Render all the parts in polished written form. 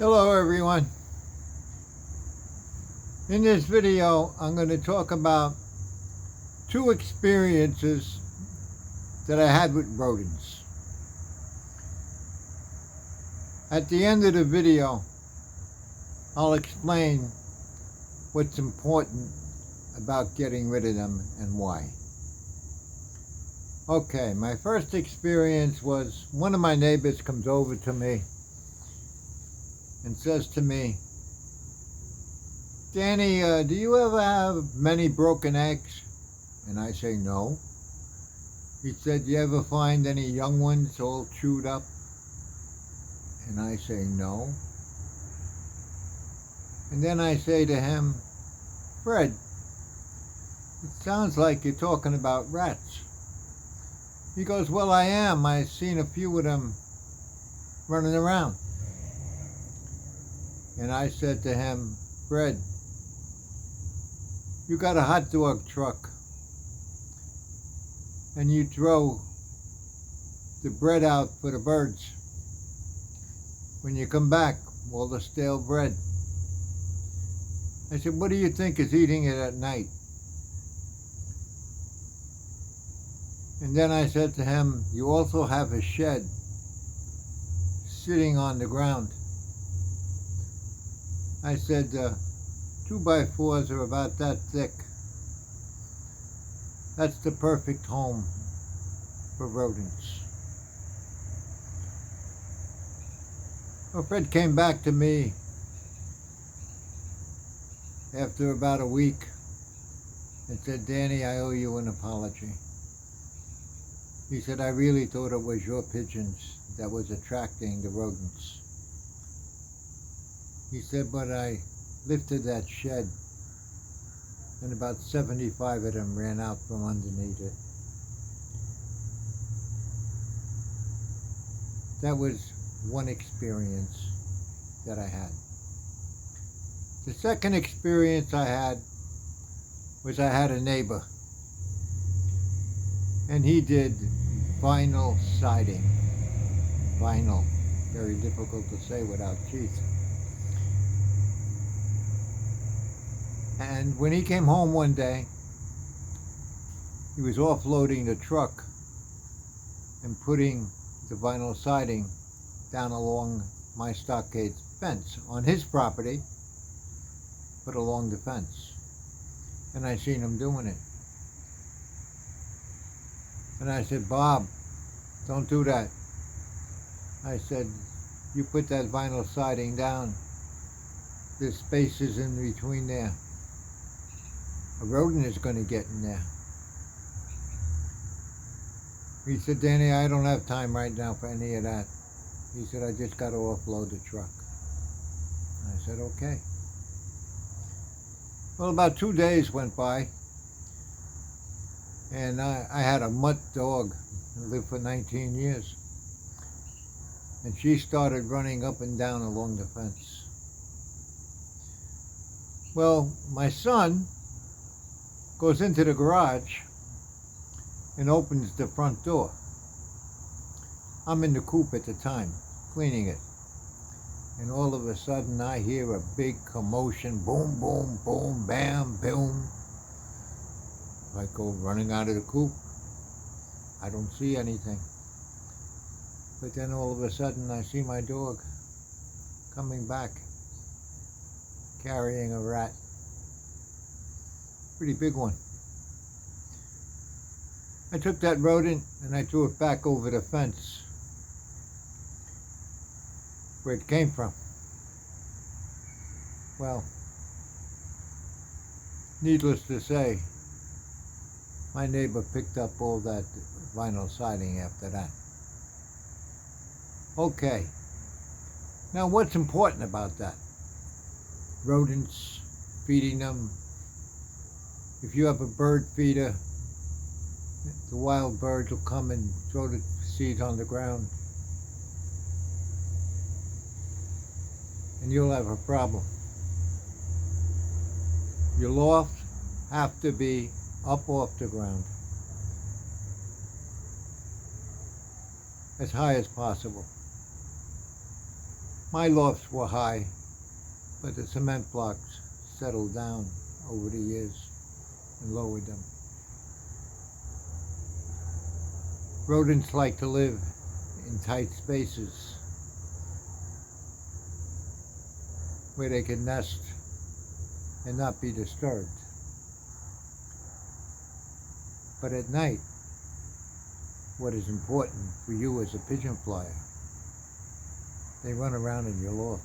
Hello everyone. In this video I'm going to talk about two experiences that I had with rodents. At the end of the video I'll explain what's important about getting rid of them and why. Okay, my first experience was one of my neighbors comes over to me and says to me, "Danny, do you ever have many broken eggs?" And I say, "No." He said, "You ever find any young ones all chewed up?" And I say, "No." And then I say to him, "Fred, it sounds like you're talking about rats." He goes, "Well, I am. I've seen a few of them running around." And I said to him, "Fred, you got a hot dog truck and you throw the bread out for the birds. When you come back, all the stale bread." I said, "What do you think is eating it at night?" And then I said to him, "You also have a shed sitting on the ground." I said, 2x4s are about that thick. That's the perfect home for rodents. Well, Fred came back to me after about a week and said, "Danny, I owe you an apology." He said, "I really thought it was your pigeons that was attracting the rodents." He said, "But I lifted that shed and about 75 of them ran out from underneath it." That was one experience that I had. The second experience I had was I had a neighbor and he did vinyl siding. Vinyl, very difficult to say without teeth. And when he came home one day, he was offloading the truck and putting the vinyl siding down along my stockade fence on his property, but along the fence. And I seen him doing it. And I said, "Bob, don't do that." I said, "You put that vinyl siding down, there's spaces in between there. A rodent is going to get in there." He said, "Danny, I don't have time right now for any of that." He said, "I just got to offload the truck." I said, "Okay." Well, about 2 days went by, and I had a mutt dog who lived for 19 years. And she started running up and down along the fence. Well, my son goes into the garage and opens the front door. I'm in the coop at the time, cleaning it. And all of a sudden I hear a big commotion, boom, boom, boom, bam, boom. I go running out of the coop. I don't see anything. But then all of a sudden I see my dog coming back, carrying a rat. Pretty big one. I took that rodent and I threw it back over the fence where it came from. Well, needless to say, my neighbor picked up all that vinyl siding after that. Okay, now what's important about that? Rodents, feeding them. If you have a bird feeder, the wild birds will come and throw the seeds on the ground. And you'll have a problem. Your loft have to be up off the ground as high as possible. My lofts were high, but the cement blocks settled down over the years and lowered them. Rodents like to live in tight spaces where they can nest and not be disturbed. But at night, what is important for you as a pigeon flyer, they run around in your loft.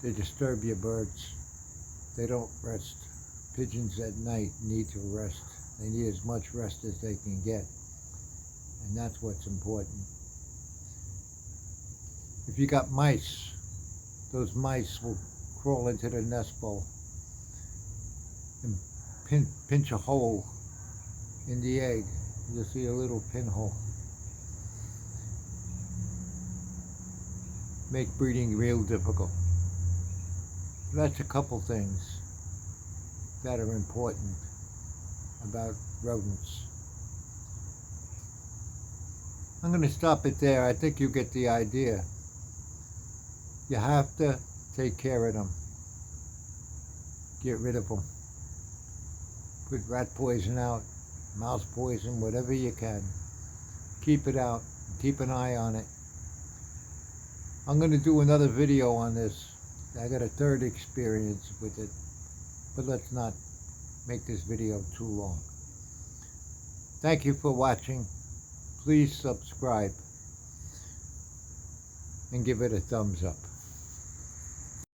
They disturb your birds. They don't rest. Pigeons at night need to rest. They need as much rest as they can get. And that's what's important. If you got mice, those mice will crawl into the nest bowl and pinch a hole in the egg. You'll see a little pinhole. Make breeding real difficult. That's a couple things that are important about rodents. I'm going to stop it there. I think you get the idea. You have to take care of them. Get rid of them. Put rat poison out, mouse poison, whatever you can. Keep it out. Keep an eye on it. I'm going to do another video on this. I got a third experience with it, but let's not make this video too long. Thank you for watching. Please subscribe and give it a thumbs up.